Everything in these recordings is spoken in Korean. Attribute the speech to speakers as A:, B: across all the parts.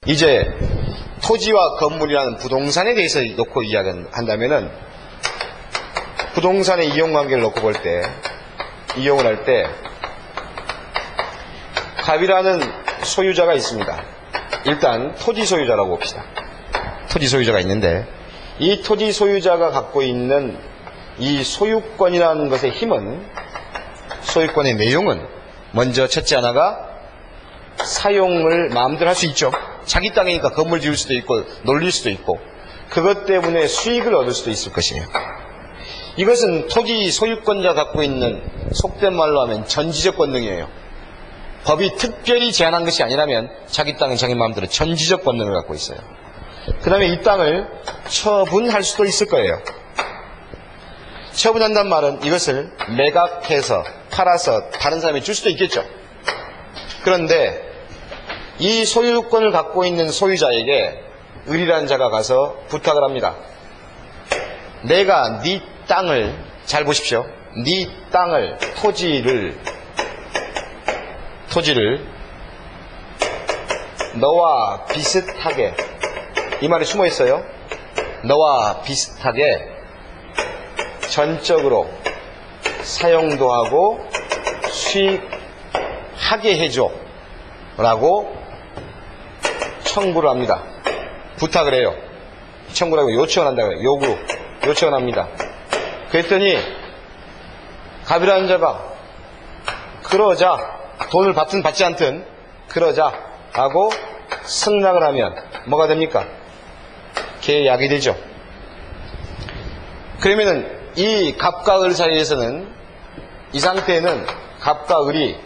A: 이제 토지와 건물이라는 부동산에 대해서 놓고 이야기한다면은 부동산의 이용관계를 놓고 볼 때, 이용을 할 때 갑이라는 소유자가 있습니다. 일단 토지 소유자라고 봅시다. 토지 소유자가 있는데 이 토지 소유자가 갖고 있는 이 소유권이라는 것의 힘은, 소유권의 내용은 먼저 첫째 하나가 사용을 마음대로 할 수 있죠. 자기 땅이니까 건물 지을 수도 있고 놀릴 수도 있고 그것 때문에 수익을 얻을 수도 있을 것이에요. 이것은 토지 소유권자 갖고 있는 속된 말로 하면 전지적 권능이에요. 법이 특별히 제한한 것이 아니라면 자기 땅은 자기 마음대로 전지적 권능을 갖고 있어요. 그 다음에 이 땅을 처분할 수도 있을 거예요. 처분한다는 말은 이것을 매각해서 팔아서 다른 사람이 줄 수도 있겠죠. 그런데 이 소유권을 갖고 있는 소유자에게 을이라는 자가 가서 부탁을 합니다. 내가 네 땅을, 잘 보십시오. 네 땅을, 토지를 너와 비슷하게, 이 말이 숨어 있어요. 너와 비슷하게 전적으로 사용도 하고 수익하게 해줘 라고 청구를 합니다. 부탁을 해요. 청구를 하고 요청을 한다고요. 요청을 합니다. 그랬더니 갑이라는 자가 그러자, 돈을 받든 받지 않든 그러자 하고 승낙을 하면 뭐가 됩니까? 계약이 되죠. 그러면은 이 갑과 을 사이에서는, 이 상태에는 갑과 을이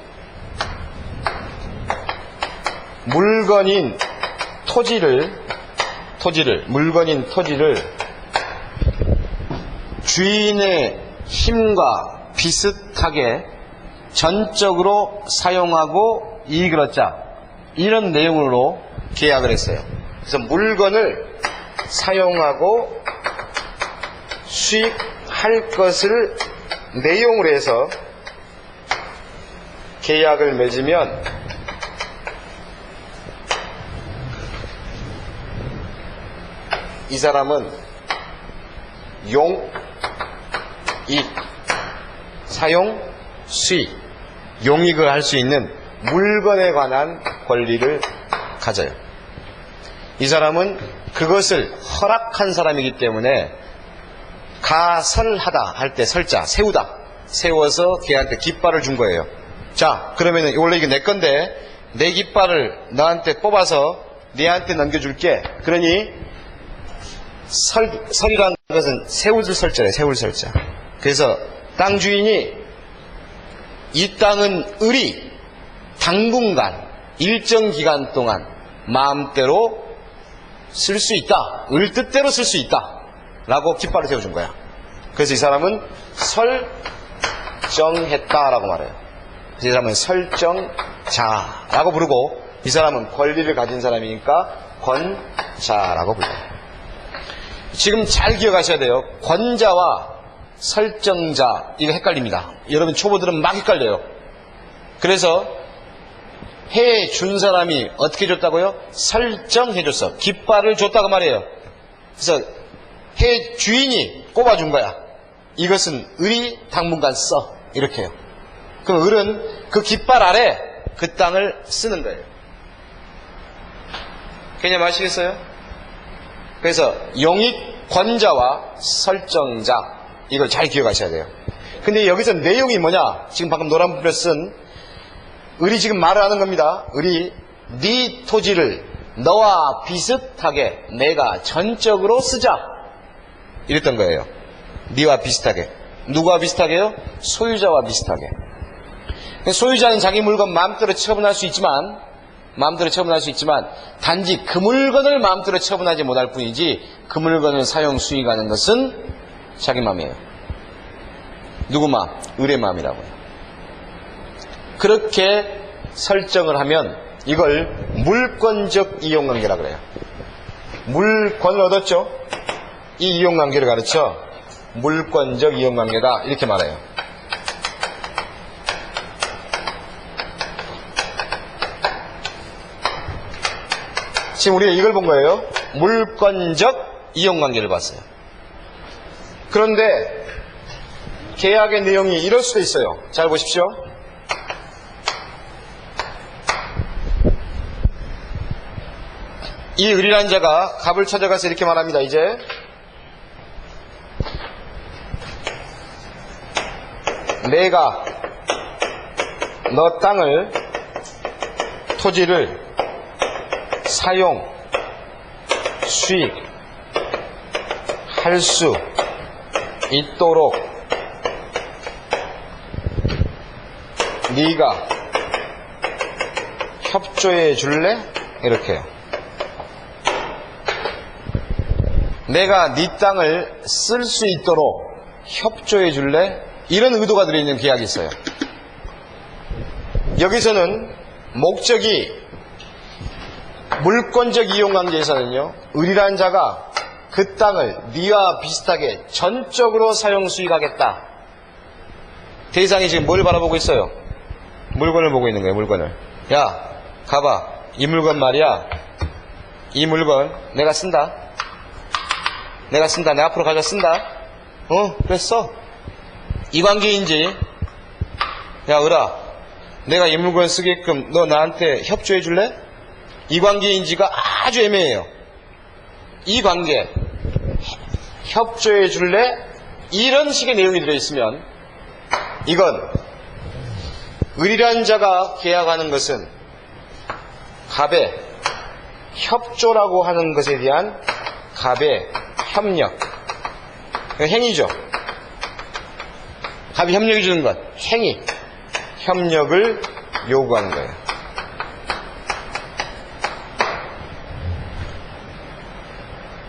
A: 물건인 토지를 주인의 힘과 비슷하게 전적으로 사용하고 이익을 얻자, 이런 내용으로 계약을 했어요. 그래서 물건을 사용하고 수익할 것을 내용으로 해서 계약을 맺으면 이 사람은 용, 이익, 사용, 수익, 용익을 할 수 있는 물건에 관한 권리를 가져요. 이 사람은 그것을 허락한 사람이기 때문에 가설하다 할 때 설자, 세워서 걔한테 깃발을 준 거예요. 자, 그러면은 원래 이게 내 건데 내 깃발을 너한테 뽑아서 네한테 넘겨줄게. 그러니 설이라는 것은 세울 설자래요. 세울 설자. 그래서 땅 주인이 이 땅은 을이 당분간 일정 기간 동안 마음대로 쓸 수 있다. 을 뜻대로 쓸 수 있다. 라고 깃발을 세워준 거야. 그래서 이 사람은 설정했다라고 말해요. 그래서 이 사람은 설정자라고 부르고, 이 사람은 권리를 가진 사람이니까 권자라고 불러요. 지금 잘 기억하셔야 돼요. 권자와 설정자, 이거 헷갈립니다. 여러분 초보들은 막 헷갈려요. 그래서 해준 사람이 어떻게 줬다고요? 설정해줬어. 깃발을 줬다고 말이에요. 그래서 해 주인이 꼽아준 거야. 이것은 을이 당분간 써. 이렇게 해요. 그럼 을은 그 깃발 아래 그 땅을 쓰는 거예요. 개념 아시겠어요? 그래서 용익, 권자와 설정자, 이걸 잘 기억하셔야 돼요. 근데 여기서 내용이 뭐냐? 지금 방금 노란불에 쓴 을이 지금 말을 하는 겁니다. 을이 네 토지를 너와 비슷하게 내가 전적으로 쓰자, 이랬던 거예요. 네와 비슷하게. 누구와 비슷하게요? 소유자와 비슷하게. 소유자는 자기 물건 마음대로 처분할 수 있지만 단지 그 물건을 마음대로 처분하지 못할 뿐이지 그 물건을 사용 수익하는 것은 자기 마음이에요. 누구 마음? 을의 마음이라고요. 그렇게 설정을 하면 이걸 물권적 이용관계라고 그래요. 물권을 얻었죠? 이 이용관계를 가르쳐 물권적 이용관계다, 이렇게 말해요. 지금 우리가 이걸 본 거예요. 물권적 이용관계를 봤어요. 그런데 계약의 내용이 이럴 수도 있어요. 잘 보십시오. 이 을이라는 자가 갑을 찾아가서 이렇게 말합니다. 이제 내가 너 땅을, 토지를 사용, 수익 할 수 있도록 네가 협조해 줄래? 이렇게요. 내가 네 땅을 쓸 수 있도록 협조해 줄래? 이런 의도가 들어있는 계약이 있어요. 여기서는 목적이 물권적 이용관계에서는요, 을이라는 자가 그 땅을 네와 비슷하게 전적으로 사용 수익하겠다. 대상이 지금 뭘 바라보고 있어요? 물건을 보고 있는 거예요. 물건을. 야, 가봐. 이 물건 말이야. 이 물건 내가 쓴다. 내가 앞으로 가져 쓴다. 그랬어. 이 관계인지, 야, 을아, 내가 이 물건 쓰게끔 너 나한테 협조해 줄래? 이 관계인지가 아주 애매해요. 이 관계, 협조해 줄래? 이런 식의 내용이 들어있으면 이건 을이라는 자가 계약하는 것은 갑의 협조라고 하는 것에 대한 갑의 협력, 행위죠. 갑이 협력해 주는 것, 행위, 협력을 요구하는 거예요.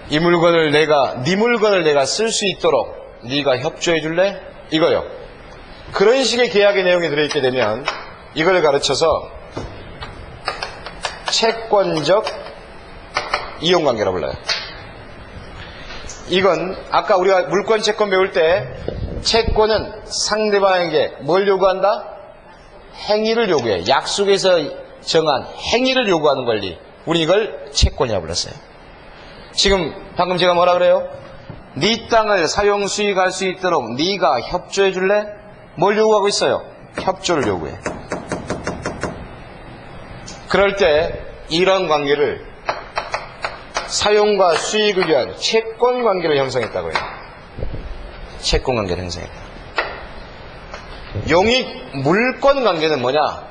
A: 이 물건을 네 물건을 내가 쓸 수 있도록 네가 협조해 줄래? 이거요. 그런 식의 계약의 내용이 들어있게 되면 이걸 가르쳐서 채권적 이용관계라고 불러요. 이건 아까 우리가 물권 채권 배울 때 채권은 상대방에게 뭘 요구한다? 행위를 요구해. 약속에서 정한 행위를 요구하는 권리. 우리 이걸 채권이라고 불렀어요. 지금 방금 제가 뭐라 그래요? 네 땅을 사용 수익할 수 있도록 네가 협조해 줄래? 뭘 요구하고 있어요? 협조를 요구해. 그럴 때 이런 관계를 사용과 수익을 위한 채권 관계를 형성했다고요. 채권 관계를 형성했다. 용익 물권 관계는 뭐냐?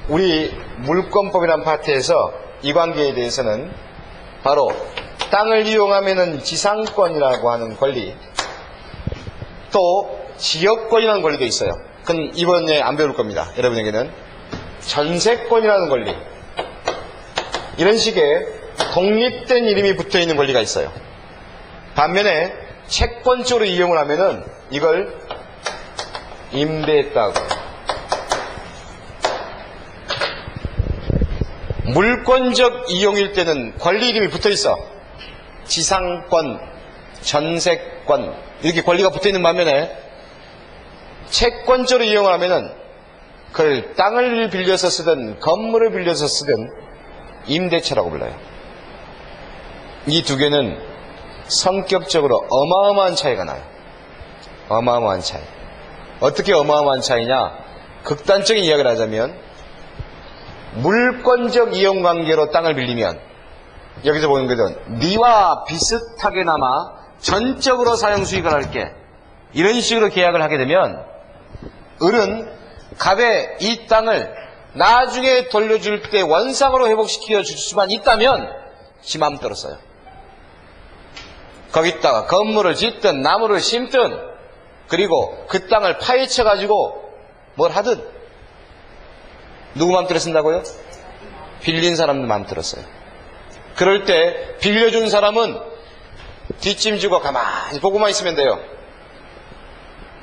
A: 우리 물권법이라는 파트에서 이 관계에 대해서는 바로 땅을 이용하면은 지상권이라고 하는 권리, 또 지역권이라는 권리도 있어요. 그건 이번에 안 배울 겁니다. 여러분에게는 전세권이라는 권리, 이런 식의 독립된 이름이 붙어있는 권리가 있어요. 반면에 채권적으로 이용을 하면은 이걸 임대했다고. 물권적 이용일 때는 권리 이름이 붙어있어. 지상권, 전세권, 이렇게 권리가 붙어있는 반면에 채권적으로 이용을 하면은 그걸 땅을 빌려서 쓰든 건물을 빌려서 쓰든 임대차라고 불러요. 이 두 개는 성격적으로 어마어마한 차이가 나요. 어마어마한 차이. 어떻게 어마어마한 차이냐? 극단적인 이야기를 하자면 물권적 이용관계로 땅을 빌리면 여기서 보는 것은 네와 비슷하게나마 전적으로 사용수익을 할게, 이런 식으로 계약을 하게 되면 을은 갑의 이 땅을 나중에 돌려줄 때 원상으로 회복시켜 줄 수만 있다면 지 마음대로 써요. 거기다가 건물을 짓든 나무를 심든 그리고 그 땅을 파헤쳐 가지고 뭘 하든 누구 마음대로 쓴다고요? 빌린 사람들 마음대로 써요. 그럴 때 빌려준 사람은 뒷짐지고 가만히 보고만 있으면 돼요.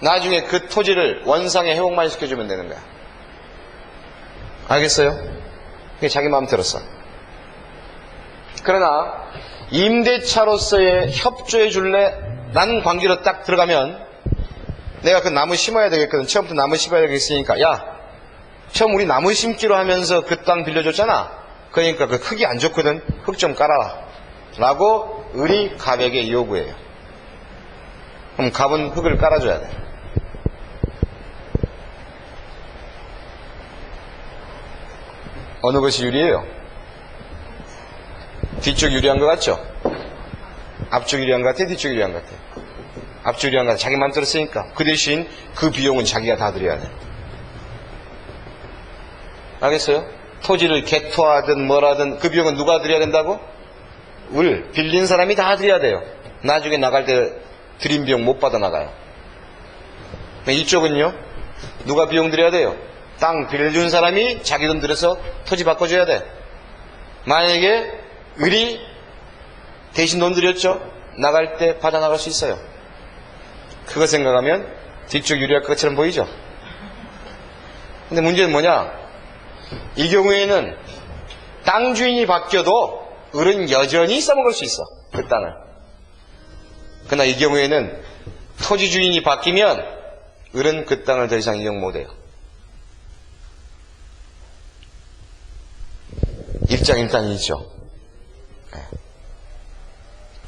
A: 나중에 그 토지를 원상에 회복만 시켜주면 되는 거야. 알겠어요? 그게 자기 마음대로 써. 그러나 임대차로서의 협조해 줄래? 라는 관계로 딱 들어가면 내가 그 나무 심어야 되겠거든. 처음부터 나무 심어야 되겠으니까 야, 처음 우리 나무 심기로 하면서 그 땅 빌려줬잖아. 그러니까 그 흙이 안 좋거든. 흙 좀 깔아라. 라고 을이 갑에게 요구해요. 그럼 갑은 흙을 깔아줘야 돼. 어느 것이 유리해요? 뒤쪽 유리한 것 같죠? 앞쪽 유리한 것 같아? 뒤쪽 유리한 것 같아? 앞쪽 유리한 것 같아. 자기 맘대로 쓰니까. 그 대신 그 비용은 자기가 다 드려야 돼. 알겠어요? 토지를 개토하든 뭐라든 그 비용은 누가 드려야 된다고? 빌린 사람이 다 드려야 돼요. 나중에 나갈 때 드린 비용 못 받아 나가요. 이쪽은요? 누가 비용 드려야 돼요? 땅 빌려준 사람이 자기 돈 들여서 토지 바꿔줘야 돼. 만약에 을이 대신 돈 들였죠? 나갈 때 받아 나갈 수 있어요. 그거 생각하면 뒤쪽 유리할 것처럼 보이죠? 근데 문제는 뭐냐? 이 경우에는 땅 주인이 바뀌어도 을은 여전히 써먹을 수 있어. 그 땅을. 그러나 이 경우에는 토지 주인이 바뀌면 을은 그 땅을 더 이상 이용 못해요. 일장일단이 있죠.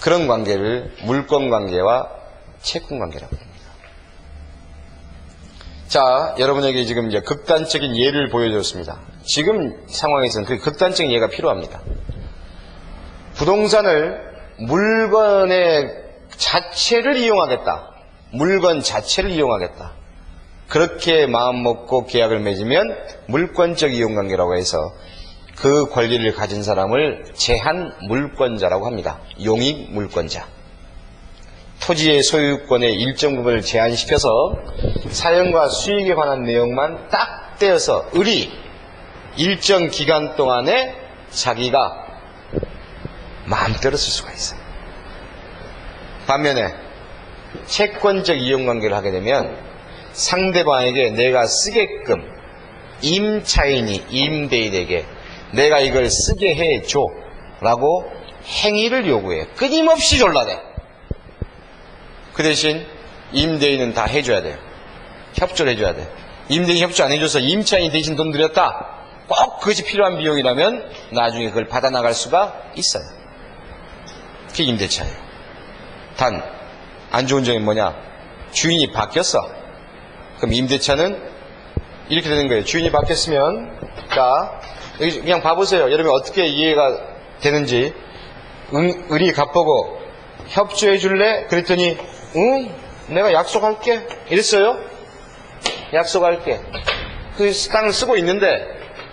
A: 그런 관계를 물권관계와 채권관계라고 합니다. 자, 여러분에게 지금 이제 극단적인 예를 보여줬습니다. 지금 상황에서는 그 극단적인 예가 필요합니다. 부동산을 물건의 자체를 이용하겠다. 물건 자체를 이용하겠다. 그렇게 마음먹고 계약을 맺으면 물권적 이용관계라고 해서 그 권리를 가진 사람을 제한 물권자라고 합니다. 용익 물권자. 토지의 소유권의 일정 부분을 제한시켜서 사용과 수익에 관한 내용만 딱 떼어서 을이 일정 기간 동안에 자기가 마음대로 쓸 수가 있어요. 반면에 채권적 이용관계를 하게 되면 상대방에게 내가 쓰게끔 임차인이 임대인에게 내가 이걸 쓰게 해줘 라고 행위를 요구해요. 끊임없이 졸라대. 그 대신 임대인은 다 해줘야 돼요. 협조를 해줘야 돼. 임대인이 협조 안 해줘서 임차인이 대신 돈 들였다. 꼭 그것이 필요한 비용이라면 나중에 그걸 받아나갈 수가 있어요. 그게 임대차예요. 단 안 좋은 점이 뭐냐? 주인이 바뀌었어. 그럼 임대차는 이렇게 되는 거예요. 주인이 바뀌었으면 자 여기 그냥 봐보세요. 여러분 어떻게 이해가 되는지. 을이 갑보고 협조해 줄래? 그랬더니 응 내가 약속할게 이랬어요. 약속할게. 그 땅을 쓰고 있는데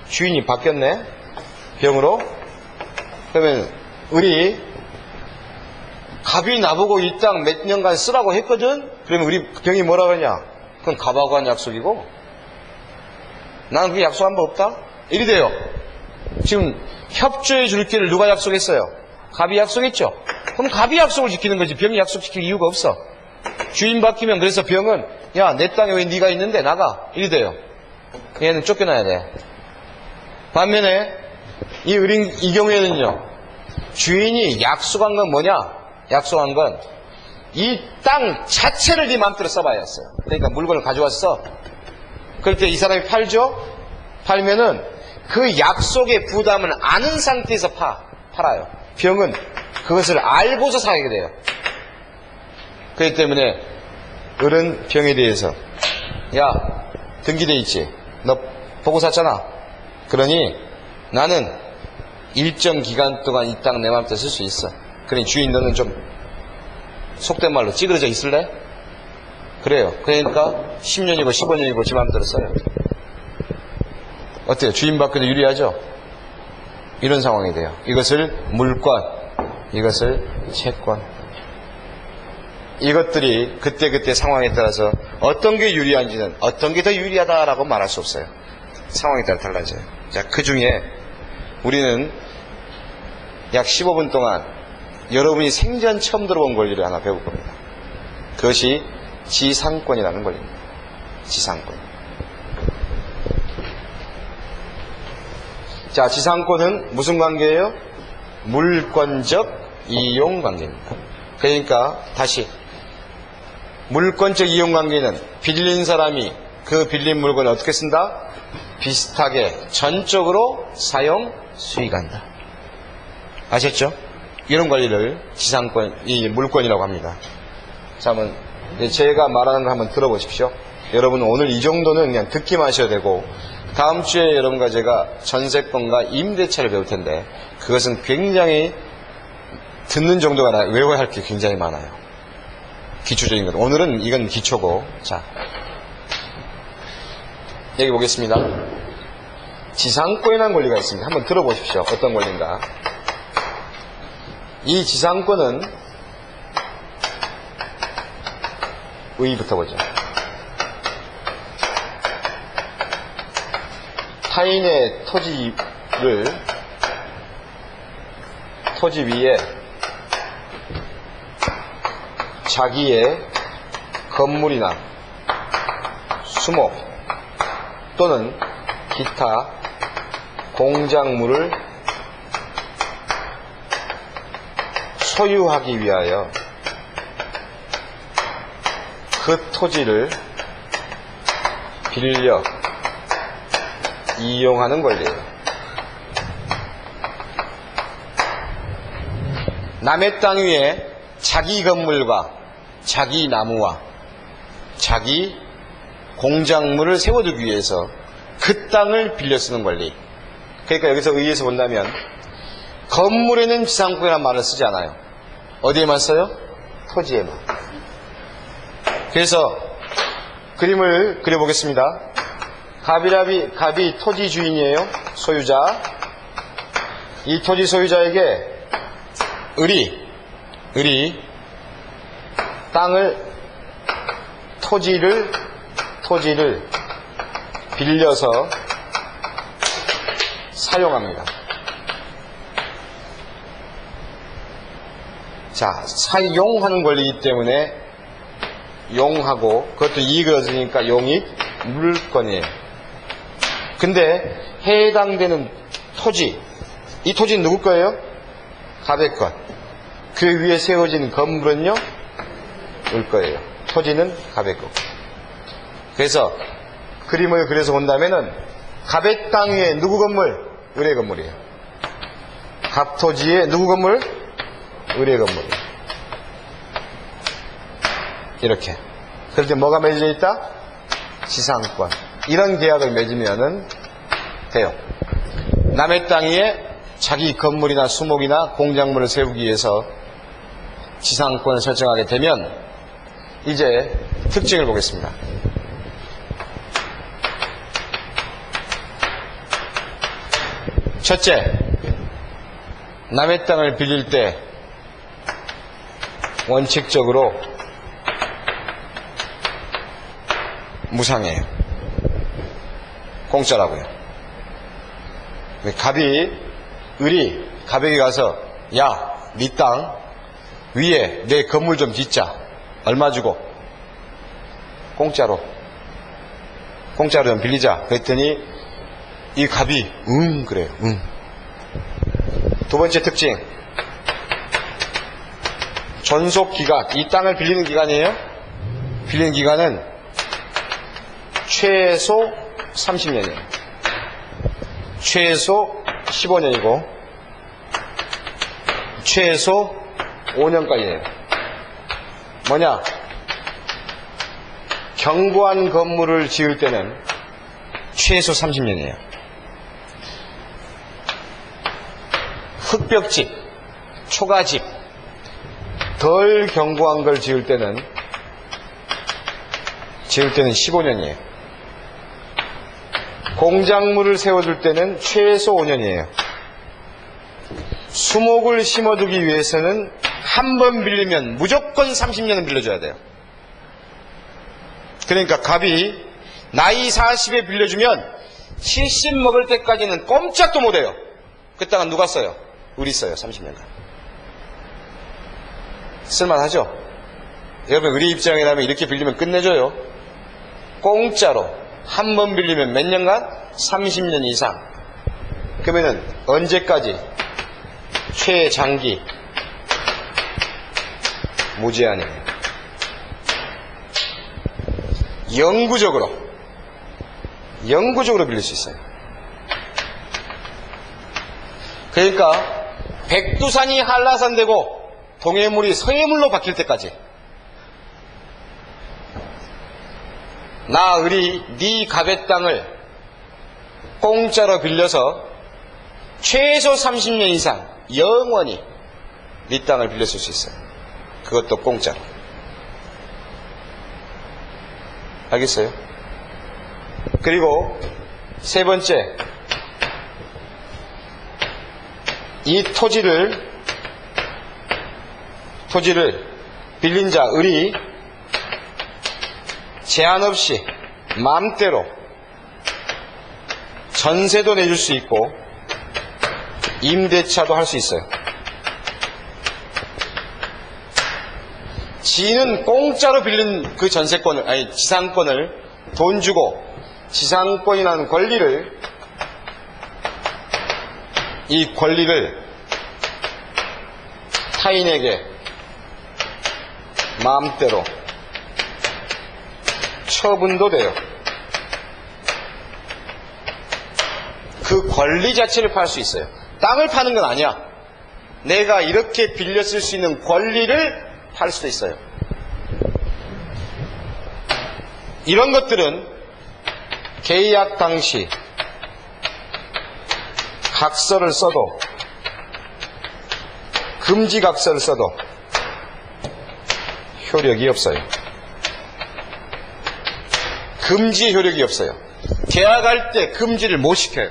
A: 주인이 바뀌었네. 병으로. 그러면 을이 갑이 나보고 이 땅 몇 년간 쓰라고 했거든. 그러면 우리 병이 뭐라 그러냐? 그건 갑하고 한 약속이고 나는 그 약속한 바 없다. 이리 돼요. 지금 협조해 줄 길을 누가 약속했어요? 갑이 약속했죠. 그럼 갑이 약속을 지키는 거지 병이 약속시킬 이유가 없어. 주인 바뀌면 그래서 병은 야 내 땅에 왜 네가 있는데 나가. 이리 돼요. 얘는 쫓겨나야 돼. 반면에 이 경우에는요. 주인이 약속한 건 뭐냐? 약속한 건 이 땅 자체를 네 마음대로 써봐야 했어요. 그러니까 물건을 가져왔어. 그럴 때 이 사람이 팔죠? 팔면은 그 약속의 부담을 아는 상태에서 팔아요. 병은 그것을 알고서 사게 돼요. 그렇기 때문에 을은 병에 대해서 야 등기돼 있지? 너 보고 샀잖아. 그러니 나는 일정 기간 동안 이 땅 내 마음대로 쓸 수 있어. 그러니 주인 너는 좀 속된 말로 찌그러져 있을래? 그래요. 그러니까 10년이고 15년이고 지 마음대로 써요. 어때요? 주인 바뀌어도 유리하죠? 이런 상황이 돼요. 이것을 물권, 이것을 채권. 이것들이 그때그때 상황에 따라서 어떤 게 유리한지는 어떤 게 더 유리하다라고 말할 수 없어요. 상황에 따라 달라져요. 자, 그 중에 우리는 약 15분 동안 여러분이 생전 처음 들어본 권리를 하나 배울 겁니다. 그것이 지상권이라는 권리입니다. 지상권. 자, 지상권은 무슨 관계예요? 물권적 이용 관계입니다. 그러니까 다시 물권적 이용 관계는 빌린 사람이 그 빌린 물건을 어떻게 쓴다? 비슷하게 전적으로 사용 수익한다. 아셨죠? 이런 관리를 이 물권이라고 합니다. 자, 한번 제가 말하는 거 한번 들어보십시오. 여러분 오늘 이 정도는 그냥 듣기만 하셔야 되고, 다음 주에 여러분과 제가 전세권과 임대차를 배울 텐데 그것은 굉장히 듣는 정도가 아니라 외워야 할 게 굉장히 많아요. 기초적인 것. 오늘은 이건 기초고. 자, 여기 보겠습니다. 지상권이라는 권리가 있습니다. 한번 들어보십시오. 어떤 권리인가. 이 지상권은 의부터 보죠. 타인의 토지 위에 자기의 건물이나 수목 또는 기타 공작물을 소유하기 위하여 그 토지를 빌려 이용하는 권리예요. 남의 땅 위에 자기 건물과 자기 나무와 자기 공작물을 세워두기 위해서 그 땅을 빌려 쓰는 권리. 그러니까 여기서 의의에서 본다면 건물에는 지상권이라는 말을 쓰지 않아요. 어디에만 써요? 토지에만. 그래서 그림을 그려보겠습니다. 갑이 토지 주인이에요. 소유자. 이 토지 소유자에게 을이 토지를 빌려서 사용합니다. 자, 사용하는 권리이기 때문에 용하고, 그것도 이익을 얻으니까 용익 물권이에요. 근데 해당되는 토지, 이 토지는 누구 거예요? 갑의 것. 그 위에 세워진 건물은요, 을 거예요. 토지는 갑의 것. 그래서 그림을 그려서 본다면은 갑의 땅 위에 누구 건물? 을의 건물이에요. 갑 토지에 누구 건물? 을의 건물이에요. 이렇게. 그럴 때 뭐가 맺어져 있다? 지상권. 이런 계약을 맺으면은 돼요. 남의 땅 위에 자기 건물이나 수목이나 공작물을 세우기 위해서 지상권을 설정하게 되면 이제 특징을 보겠습니다. 첫째, 남의 땅을 빌릴 때 원칙적으로 무상이에요. 공짜라고요. 을이 갑에게 가서 야, 네 땅 위에 내 건물 좀 짓자. 얼마 주고? 공짜로 좀 빌리자. 그랬더니 이 갑이 그래요. 두 번째 특징, 존속 기간. 이 땅을 빌리는 기간이에요. 빌리는 기간은 최소 30년이에요. 최소 15년이고 최소 5년까지예요. 뭐냐? 견고한 건물을 지을 때는 최소 30년이에요. 흙벽집, 초가집, 덜 견고한 걸 지을 때는 15년이에요. 공작물을 세워줄 때는 최소 5년이에요. 수목을 심어두기 위해서는 한 번 빌리면 무조건 30년은 빌려줘야 돼요. 그러니까 갑이 나이 40에 빌려주면 70 먹을 때까지는 꼼짝도 못해요. 그 땅은 누가 써요? 을이 써요. 30년간. 쓸만하죠? 여러분 을의 입장이라면 이렇게 빌리면 끝내줘요. 공짜로 한 번 빌리면 몇 년간? 30년 이상. 그러면은 언제까지? 최장기 무제한이에요. 영구적으로 빌릴 수 있어요. 그러니까 백두산이 한라산 되고 동해물이 서해물로 바뀔 때까지 나 을이 네 갑의 땅을 공짜로 빌려서 최소 30년 이상 영원히 네 땅을 빌렸을 수 있어요. 그것도 공짜로. 알겠어요? 그리고 세 번째, 이 토지를 빌린 자 을이 제한 없이 마음대로 전세도 내줄 수 있고 임대차도 할 수 있어요. 지는 공짜로 빌린 그 전세권을, 아니 지상권을 돈 주고 지상권이라는 권리를, 이 권리를 타인에게 마음대로 처분도 돼요. 그 권리 자체를 팔 수 있어요. 땅을 파는 건 아니야. 내가 이렇게 빌려 쓸 수 있는 권리를 팔 수도 있어요. 이런 것들은 계약 당시 각서를 써도, 금지 각서를 써도 효력이 없어요. 금지 효력이 없어요. 계약할 때 금지를 못 시켜요.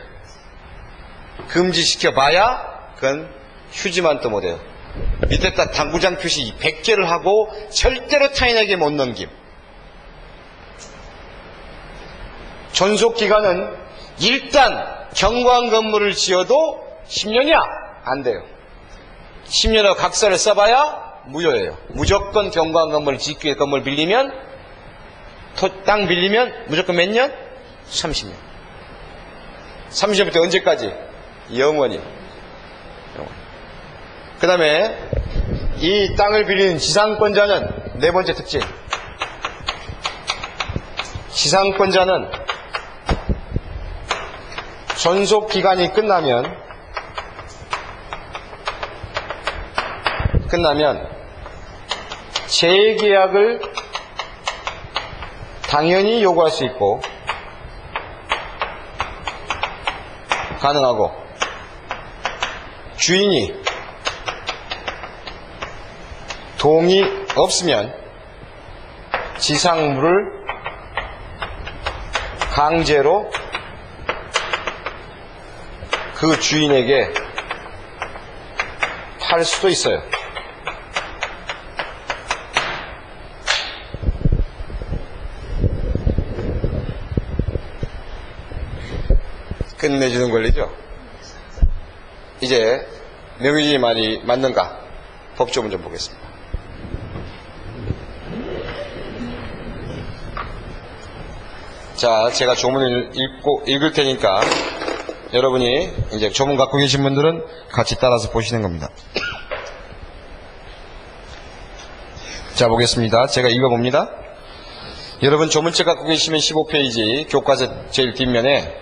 A: 금지시켜봐야 그건 휴지만 또 못해요. 밑에다 당구장 표시 100개를 하고 절대로 타인에게 못 넘김. 존속기간은 일단 경관 건물을 지어도 10년이야? 안 돼요. 10년을 각서를 써봐야 무효예요. 무조건 경관 건물을 짓기 위해 건물 빌리면, 땅 빌리면 무조건 몇 년? 30년. 30년부터 언제까지? 영원히. 그 다음에 이 땅을 빌리는 지상권자는, 네 번째 특징, 지상권자는 존속기간이 끝나면 재계약을 당연히 요구할 수 있고 가능하고, 주인이 동의 없으면 지상물을 강제로 그 주인에게 팔 수도 있어요. 끝내주는 권리죠. 이제 명의주의 말이 맞는가? 법조문 좀 보겠습니다. 자, 제가 조문을 읽을 테니까 여러분이 이제 조문 갖고 계신 분들은 같이 따라서 보시는 겁니다. 자, 보겠습니다. 제가 읽어봅니다. 여러분 조문책 갖고 계시면 15페이지 교과서 제일 뒷면에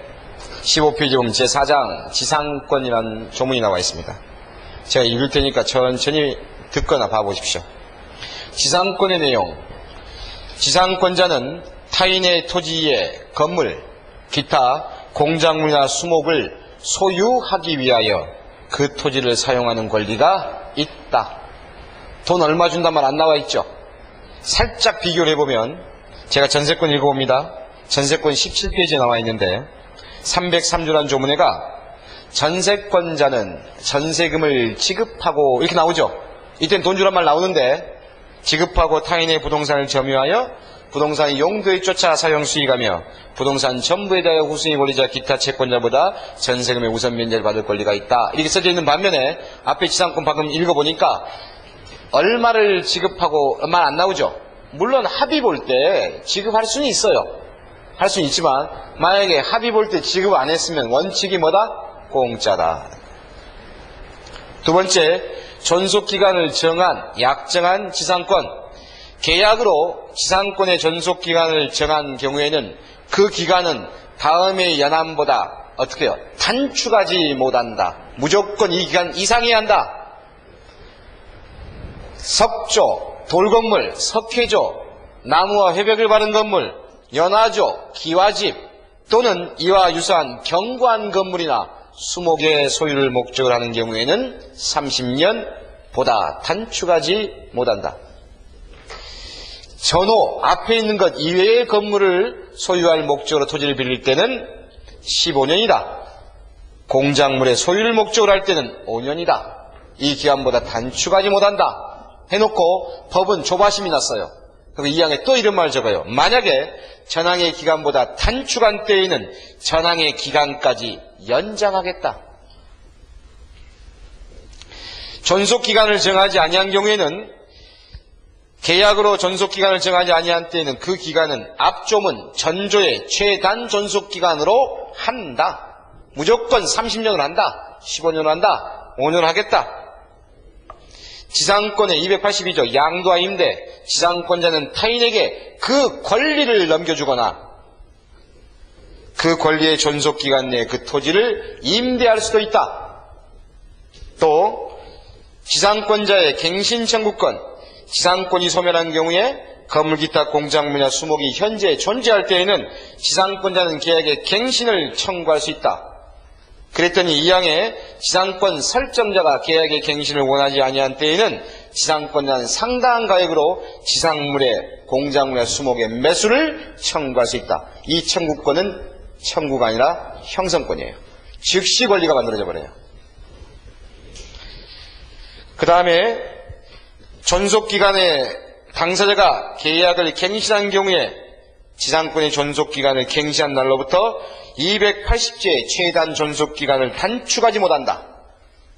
A: 15페이지 보면 제4장 지상권이라는 조문이 나와 있습니다. 제가 읽을 테니까 천천히 듣거나 봐보십시오. 지상권의 내용. 지상권자는 타인의 토지의 건물, 기타 공작물이나 수목을 소유하기 위하여 그 토지를 사용하는 권리가 있다. 돈 얼마 준단 말 안 나와 있죠? 살짝 비교를 해보면, 제가 전세권 읽어봅니다. 전세권 17페이지에 나와 있는데 303조라는 조문에가 전세권자는 전세금을 지급하고 이렇게 나오죠. 이때는 돈 주란 말 나오는데, 지급하고 타인의 부동산을 점유하여 부동산의 용도에 쫓아 사용 수익하며 부동산 전부에 대하여 후순위 권리자 기타 채권자보다 전세금의 우선 면제를 받을 권리가 있다. 이렇게 써져 있는 반면에 앞에 지상권 방금 읽어보니까 얼마를 지급하고 얼마 안 나오죠. 물론 합의 볼 때 지급할 수는 있어요. 할 수는 있지만 만약에 합의 볼 때 지급 안 했으면 원칙이 뭐다? 공짜다. 두 번째, 존속기간을 정한 약정한 지상권. 계약으로 지상권의 존속기간을 정한 경우에는 그 기간은 다음의 연한보다 어떻게 해요? 단축하지 못한다. 무조건 이 기간 이상해야 한다. 석조, 돌건물, 석회조, 나무와 회벽을 바른 건물, 연화조, 기와집 또는 이와 유사한 견고한 건물이나 수목의 소유를 목적으로 하는 경우에는 30년보다 단축하지 못한다. 전호 앞에 있는 것 이외의 건물을 소유할 목적으로 토지를 빌릴 때는 15년이다. 공작물의 소유를 목적으로 할 때는 5년이다. 이 기간보다 단축하지 못한다. 해놓고 법은 조바심이 났어요. 그리고 이 항에 또 이런 말을 적어요. 만약에 전항의 기간보다 단축한 때에는 전항의 기간까지 연장하겠다. 존속기간을 정하지 아니한 경우에는 계약으로 존속기간을 정하지 아니한 때에는 그 기간은 앞조문 전조의 최단 존속기간으로 한다. 무조건 30년을 한다. 15년을 한다. 5년을 하겠다. 지상권의 282조 양도와 임대, 지상권자는 타인에게 그 권리를 넘겨주거나 그 권리의 존속기간 내에 그 토지를 임대할 수도 있다. 또 지상권자의 갱신청구권, 지상권이 소멸한 경우에 건물 기타 공작물이나 수목이 현재 존재할 때에는 지상권자는 계약의 갱신을 청구할 수 있다. 그랬더니 이 항에 지상권 설정자가 계약의 갱신을 원하지 아니한 때에는 지상권자는 상당한 가액으로 지상물의 공작물의 수목의 매수를 청구할 수 있다. 이 청구권은 청구가 아니라 형성권이에요. 즉시 권리가 만들어져 버려요. 그 다음에 존속기간에 당사자가 계약을 갱신한 경우에 지상권의 존속기간을 갱신한 날로부터 280제의 최단 존속기간을 단축하지 못한다.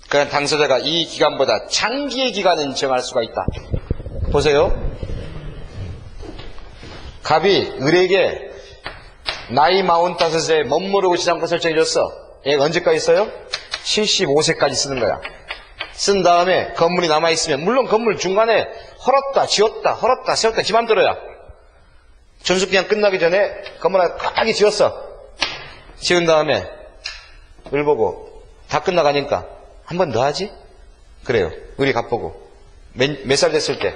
A: 그러나 당사자가 이 기간보다 장기의 기간은 정할 수가 있다. 보세요. 갑이 을에게 나이 45에 멋모르고 지상권 설정해줬어. 얘가 언제까지 써요? 75세까지 쓰는 거야. 쓴 다음에 건물이 남아있으면 물론 건물 중간에 헐었다 지었다 헐었다 세웠다 지 맘대로야. 존속기간 끝나기 전에 건물 하나 꽉하게 지었어. 지은 다음에 을 보고 다 끝나가니까 한 번 더 하지? 그래요. 을이 갑보고 몇 살 됐을 때?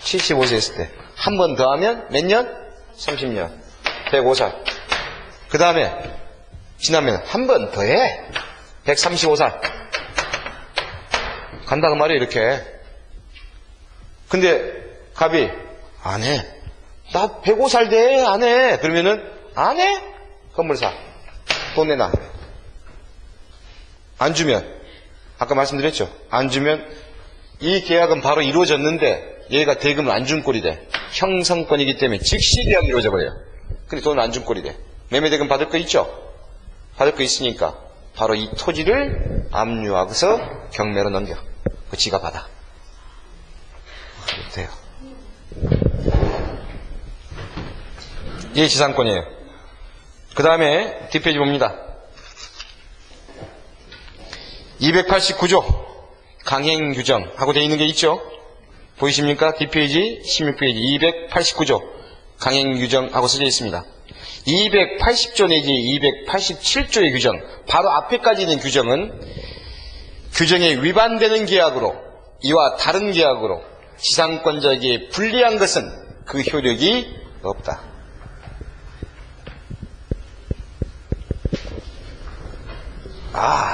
A: 75세 됐을 때 한 번 더 하면 몇 년? 30년 105살. 그 다음에 지나면 한 번 더 해. 135살 간다 그 말이에요. 이렇게. 근데 갑이 안 해. 나 105살 돼. 안 해. 그러면은 안 해? 건물 사. 돈 내놔. 안 주면 아까 말씀드렸죠. 안 주면 이 계약은 바로 이루어졌는데 얘가 대금을 안 준 꼴이 돼. 형성권이기 때문에 즉시 계약이 이루어져 버려요. 근데 돈을 안 준 꼴이 돼. 매매대금 받을 거 있죠? 받을 거 있으니까 바로 이 토지를 압류하고서 경매로 넘겨. 그 지가 받아. 돼요. 이게 지상권이에요. 그 다음에 뒷페이지 봅니다. 289조 강행규정하고 되어 있는 게 있죠. 보이십니까? 뒷페이지 16페이지 289조 강행규정하고 써져 있습니다. 280조 내지 287조의 규정, 바로 앞에까지 있는 규정은 규정에 위반되는 계약으로 이와 다른 계약으로 지상권자에게 불리한 것은 그 효력이 없다.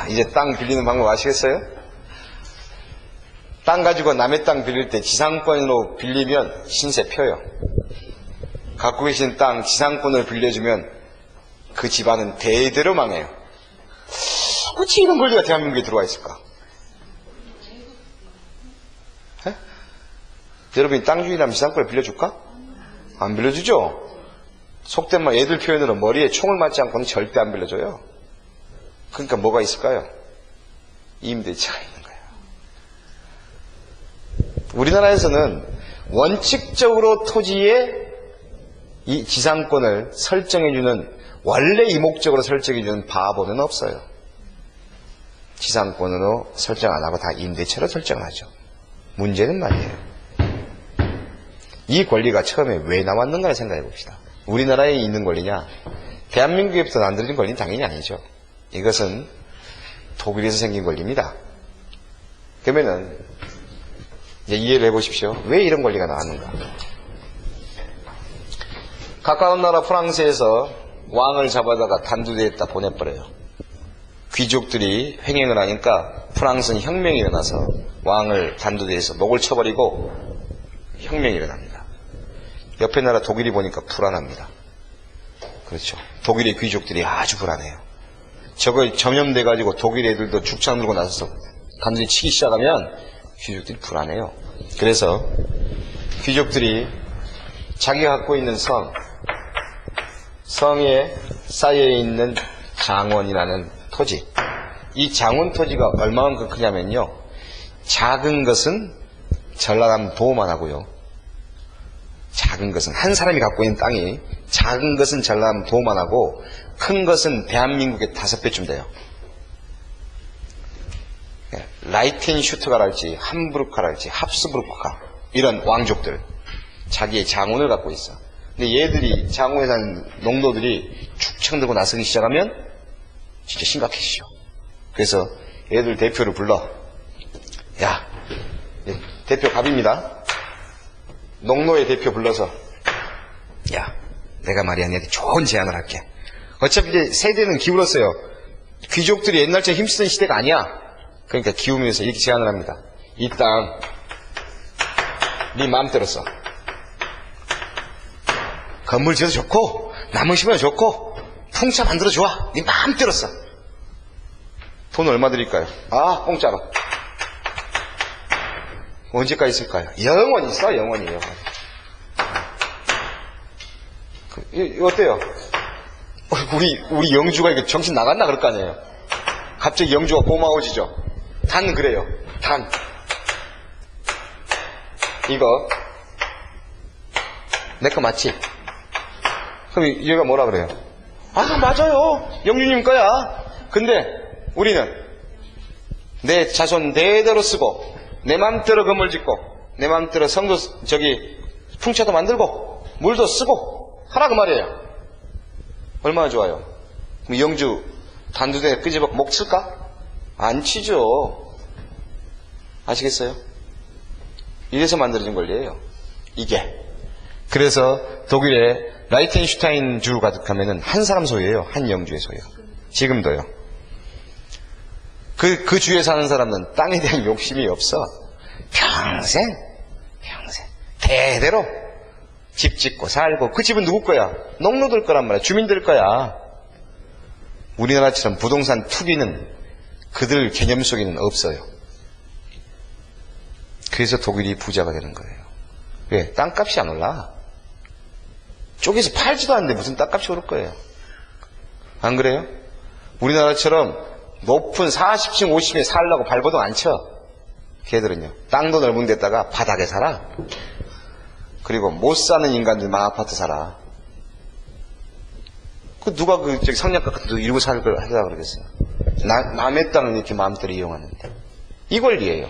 A: 이제 땅 빌리는 방법 아시겠어요? 땅 가지고 남의 땅 빌릴 때 지상권으로 빌리면 신세 펴요. 갖고 계신 땅 지상권을 빌려주면 그 집안은 대대로 망해요. 어찌 이런 권리가 대한민국에 들어와 있을까? 에? 여러분이 땅 주인이라면 지상권을 빌려줄까? 안 빌려주죠? 속된 말 애들 표현으로 머리에 총을 맞지 않고는 절대 안 빌려줘요. 그러니까 뭐가 있을까요? 임대차가 있는 거예요. 우리나라에서는 원칙적으로 토지의 이 지상권을 설정해주는, 원래 이 목적으로 설정해주는 바보는 없어요. 지상권으로 설정 안 하고 다 임대차로 설정을 하죠. 문제는 말이에요. 이 권리가 처음에 왜 나왔는가를 생각해 봅시다. 우리나라에 있는 권리냐? 대한민국에부터 만들어진 권리는 당연히 아니죠. 이것은 독일에서 생긴 권리입니다. 그러면은 이제 이해를 해보십시오. 왜 이런 권리가 나왔는가? 가까운 나라 프랑스에서 왕을 잡아다가 단두대에다 보내버려요. 귀족들이 횡행을 하니까 프랑스는 혁명이 일어나서 왕을 단두대에서 목을 쳐버리고 혁명이 일어납니다. 옆에 나라 독일이 보니까 불안합니다. 그렇죠. 독일의 귀족들이 아주 불안해요. 저거 전염돼가지고 독일 애들도 죽창 들고 나서서 단두대 치기 시작하면 귀족들이 불안해요. 그래서 귀족들이 자기가 갖고 있는 성에 쌓여있는 장원이라는 토지, 이 장원 토지가 얼마만큼 크냐면요, 작은 것은 전라남 도만 하고요, 작은 것은 한 사람이 갖고 있는 땅이 작은 것은 전라남 도만 하고 큰 것은 대한민국의 5배쯤 돼요. 라이텐슈트가랄지 함부르크랄지 합스부르크가 이런 왕족들 자기의 장원을 갖고 있어. 근데 얘들이 장원에 사는 농노들이 축청 들고 나서기 시작하면 진짜 심각해지죠. 그래서 얘들 대표를 불러. 야, 대표 갑입니다. 농노의 대표 불러서, 야, 내가 말이야 내한테 좋은 제안을 할게. 어차피 이제 세대는 기울었어요. 귀족들이 옛날처럼 힘쓰던 시대가 아니야. 그러니까 기우면서 이렇게 제안을 합니다. 이 땅 네 마음대로 써. 건물 지어도 좋고 나무 심어도 좋고 풍차 만들어 좋아. 네 마음대로 써. 돈 얼마 드릴까요? 아, 공짜로. 언제까지 쓸까요? 영원히 써. 영원히. 어때요? 우리 영주가 이게 정신 나갔나 그럴 거 아니에요. 갑자기 영주가 고마워지죠. 단 그래요. 단 이거 내 거 맞지? 그럼 얘가 뭐라 그래요? 아, 맞아요. 영주님 거야. 근데 우리는 내 자손 대대로 쓰고 내 맘대로 건물 짓고 내 맘대로 성도 풍차도 만들고 물도 쓰고 하라 그 말이에요. 얼마나 좋아요. 그럼 영주 단두대 끄집어 목 칠까? 안 치죠. 아시겠어요? 이래서 만들어진 권리예요. 이게. 그래서 독일의 라이텐슈타인 주 가득하면은 한 사람 소유예요. 한 영주의 소유. 지금도요. 그 주에 사는 사람은 땅에 대한 욕심이 없어. 평생 대대로 집 짓고 살고, 그 집은 누구 거야? 농노들 거란 말이야. 주민들 거야. 우리나라처럼 부동산 투기는 그들 개념 속에는 없어요. 그래서 독일이 부자가 되는 거예요. 왜? 땅값이 안 올라. 쪼개서 팔지도 않는데 무슨 땅값이 오를 거예요. 안 그래요? 우리나라처럼 높은 40층 50층에 살려고 발버둥 안 쳐. 걔들은요. 땅도 넓은 데다가 바닥에 살아. 그리고 못 사는 인간들만 아파트 살아. 누가 성냥갑 같은 데 이러고 살고 하려고 그러겠어요. 남의 땅을 이렇게 마음대로 이용하는데. 이 권리예요.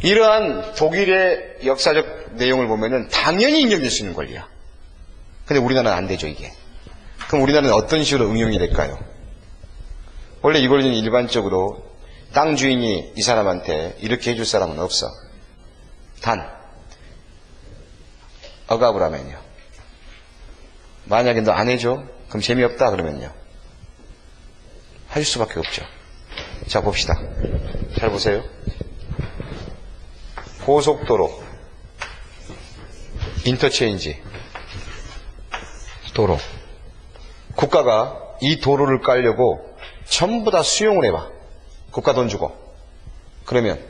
A: 이러한 독일의 역사적 내용을 보면은 당연히 인정될 수 있는 권리야. 근데 우리나라는 안 되죠, 이게. 그럼 우리나라는 어떤 식으로 응용이 될까요? 원래 이 권리는 일반적으로 땅 주인이 이 사람한테 이렇게 해줄 사람은 없어. 단, 억압을 하면요. 만약에 너 안 해줘? 그럼 재미없다 그러면요. 할 수밖에 없죠. 자, 봅시다. 잘 보세요. 고속도로, 인터체인지, 도로. 국가가 이 도로를 깔려고 전부 다 수용을 해봐. 국가 돈 주고. 그러면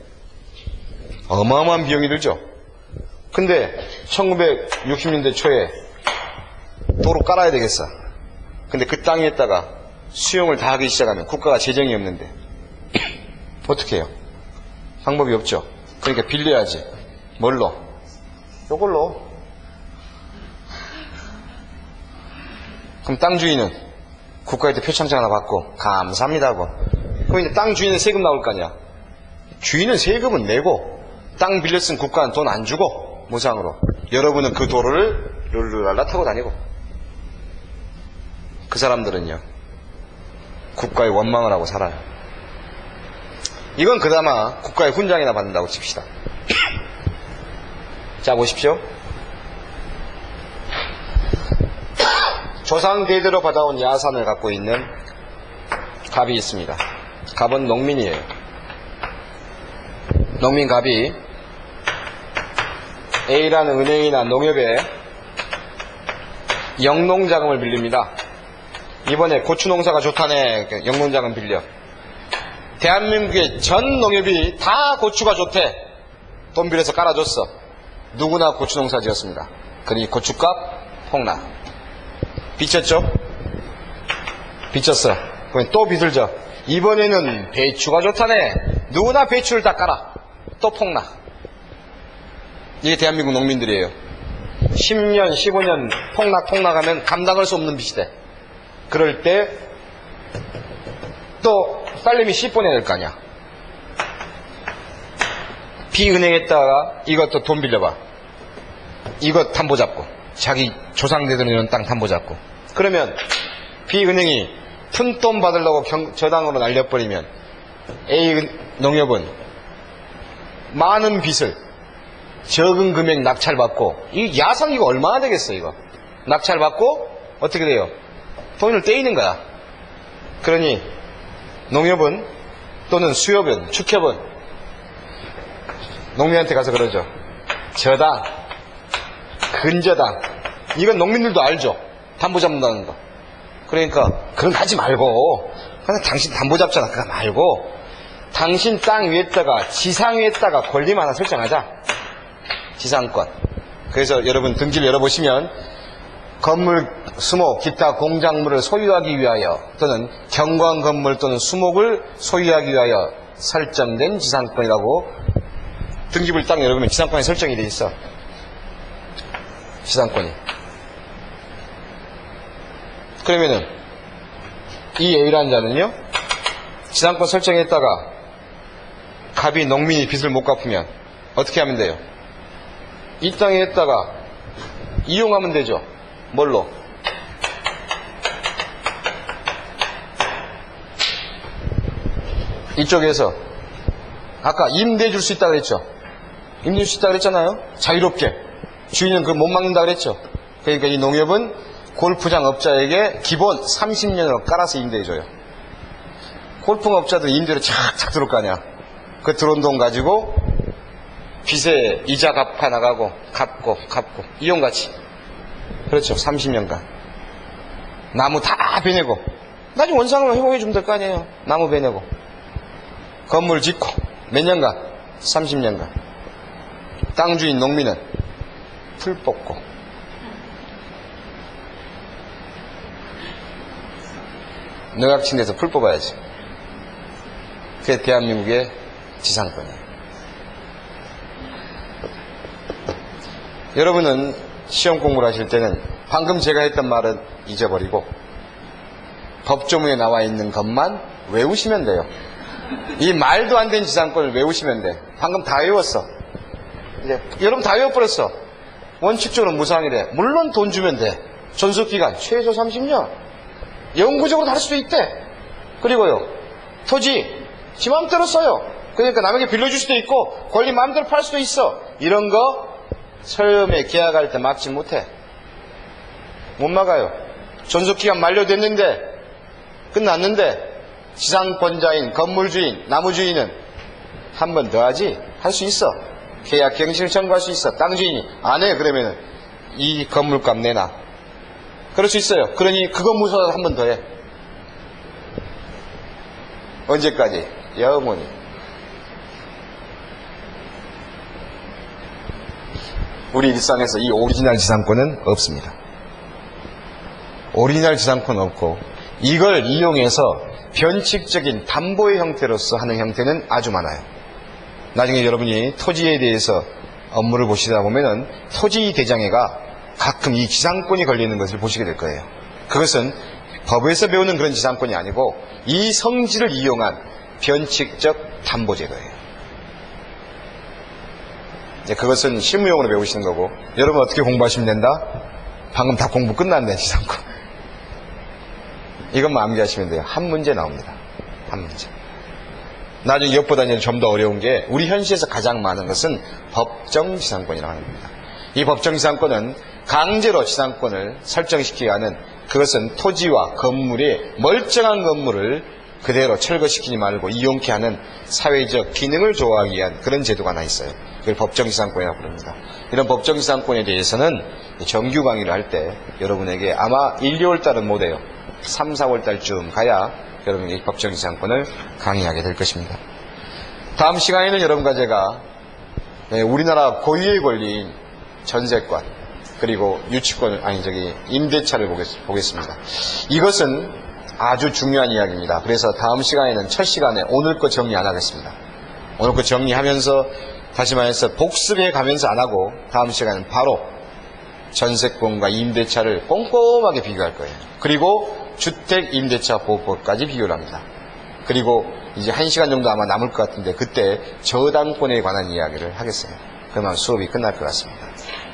A: 어마어마한 비용이 들죠. 근데 1960년대 초에 도로 깔아야 되겠어. 근데 그 땅에다가 수용을 다 하기 시작하면 국가가 재정이 없는데 어떻게 해요? 방법이 없죠. 그러니까 빌려야지. 뭘로? 요걸로. 그럼 땅 주인은 국가한테 표창장 하나 받고 감사합니다 하고. 그럼 이제 땅 주인은 세금 나올 거 아니야. 주인은 세금은 내고 땅 빌렸으면 국가는 돈 안 주고 무상으로. 여러분은 그 도로를 룰루랄라 타고 다니고. 그 그 사람들은요, 국가에 원망을 하고 살아요. 이건 그나마 국가의 훈장이나 받는다고 칩시다. 자, 보십시오. 조상 대대로 받아온 야산을 갖고 있는 갑이 있습니다. 갑은 농민이에요. 농민 갑이 A라는 은행이나 농협에 영농자금을 빌립니다. 이번에 고추 농사가 좋다네. 영농자금 빌려. 대한민국의 전 농협이 다 고추가 좋대. 돈 빌려서 깔아줬어. 누구나 고추 농사 지었습니다. 그러니 고추값 폭락. 빚졌죠? 빚졌어. 그럼 또 빚을 져. 이번에는 배추가 좋다네. 누구나 배추를 다 깔아. 또 폭락. 이게 대한민국 농민들이에요. 10년, 15년 폭락하면 감당할 수 없는 빚이 돼. 그럴 때 또 딸내미 씨 보내야 될 거 아니야. 비은행에다가 이것도 돈 빌려봐. 이것 담보 잡고. 자기 조상대대로 이런 땅 담보 잡고. 그러면 비은행이 푼돈 받으려고 저당으로 날려버리면 A 농협은 많은 빚을 적은 금액 낙찰받고, 이 야상 이거 얼마나 되겠어 이거. 낙찰받고 어떻게 돼요? 돈을 떼이는 거야. 그러니 농협은 또는 수협은, 축협은 농민한테 가서 그러죠. 저당, 근저당, 이건 농민들도 알죠. 담보 잡는다는 거. 그러니까 그건 하지 말고, 그냥 당신 담보 잡잖아. 그거 말고 당신 땅 위에다가, 지상 위에다가 권리만 하나 설정하자. 지상권. 그래서 여러분 등기를 열어보시면 건물, 수목, 기타 공작물을 소유하기 위하여 또는 경관 건물 또는 수목을 소유하기 위하여 설정된 지상권이라고, 등기부를 딱 열어보면 지상권이 설정이 돼 있어. 지상권이. 그러면은 이 A라는 자는요, 지상권 설정했다가 갑이 농민이 빚을 못 갚으면 어떻게 하면 돼요? 이 땅에 했다가 이용하면 되죠. 뭘로? 이쪽에서 아까 임대해 줄 수 있다고 그랬죠. 임대해 줄 수 있다고 그랬잖아요. 자유롭게. 주인은 그거 못 막는다고 그랬죠. 그러니까 이 농협은 골프장 업자에게 기본 30년으로 깔아서 임대해줘요. 골프장 업자들 임대로 착착 들어올 거 아니야. 그 들어온 돈 가지고 빚에 이자 갚아 나가고 갚고 이용같이. 그렇죠. 30년간 나무 다 베내고 나중에 원상을 회복해 주면 될 거 아니에요. 나무 베내고 건물 짓고 몇 년간? 30년간. 땅 주인 농민은 풀 뽑고 너각친데서 풀 뽑아야지. 그게 대한민국의 지상권이에요. 여러분은 시험 공부를 하실 때는 방금 제가 했던 말은 잊어버리고 법조문에 나와 있는 것만 외우시면 돼요. 이 말도 안 되는 지상권을 외우시면 돼. 방금 다 외웠어. 이제 여러분 다 외워버렸어. 원칙적으로 무상이래. 물론 돈 주면 돼. 존속기간 최소 30년. 영구적으로 할 수도 있대. 그리고요, 토지 지 마음대로 써요. 그러니까 남에게 빌려줄 수도 있고 권리 마음대로 팔 수도 있어. 이런 거 처음에 계약할 때 막지 못해. 못 막아요. 존속기간 만료됐는데, 끝났는데 지상권자인 건물주인, 나무주인은 한 번 더 하지. 할 수 있어. 계약 갱신을 청구할 수 있어. 땅주인이 안 해. 그러면은 이 건물값 내놔. 그럴 수 있어요. 그러니 그거 무서워서 한 번 더 해. 언제까지? 영원히. 우리 일상에서 이 오리지널 지상권은 없습니다. 오리지널 지상권은 없고, 이걸 이용해서 변칙적인 담보의 형태로서 하는 형태는 아주 많아요. 나중에 여러분이 토지에 대해서 업무를 보시다 보면은 토지 대장에가 가끔 이 지상권이 걸리는 것을 보시게 될 거예요. 그것은 법에서 배우는 그런 지상권이 아니고 이 성질을 이용한 변칙적 담보제도예요. 이제 그것은 실무용으로 배우시는 거고, 여러분 어떻게 공부하시면 된다? 방금 다 공부 끝났네, 지상권. 이것만 암기하시면 돼요. 한 문제 나옵니다. 한 문제. 나중에 엿보다 이제 좀 더 어려운 게 우리 현시에서 가장 많은 것은 법정지상권이라고 하는 겁니다. 이 법정지상권은 강제로 지상권을 설정시키게 하는, 그것은 토지와 건물이 멀쩡한 건물을 그대로 철거시키지 말고 이용케 하는 사회적 기능을 조화하기 위한 그런 제도가 하나 있어요. 그걸 법정지상권이라고 부릅니다. 이런 법정지상권에 대해서는 정규 강의를 할 때 여러분에게 아마 1, 2월 달은 못해요. 3, 4월 달쯤 가야 여러분이 이 법정지상권을 강의하게 될 것입니다. 다음 시간에는 여러분과 제가 우리나라 고유의 권리인 전세권, 그리고 유치권을, 임대차를 보겠습니다. 이것은 아주 중요한 이야기입니다. 그래서 다음 시간에는 첫 시간에 오늘 거 정리 안 하겠습니다. 오늘 거 정리하면서, 다시 말해서 복습해 가면서 안 하고, 다음 시간은 바로 전세권과 임대차를 꼼꼼하게 비교할 거예요. 그리고 주택임대차보호법까지 비교를 합니다. 그리고 이제 1시간 정도 아마 남을 것 같은데 그때 저당권에 관한 이야기를 하겠어요. 그러면 수업이 끝날 것 같습니다.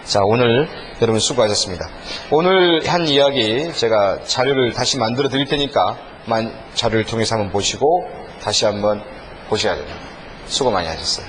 A: 자, 오늘 여러분 수고하셨습니다. 오늘 한 이야기 제가 자료를 다시 만들어 드릴 테니까 자료를 통해서 한번 보시고 다시 한번 보셔야 됩니다. 수고 많이 하셨어요.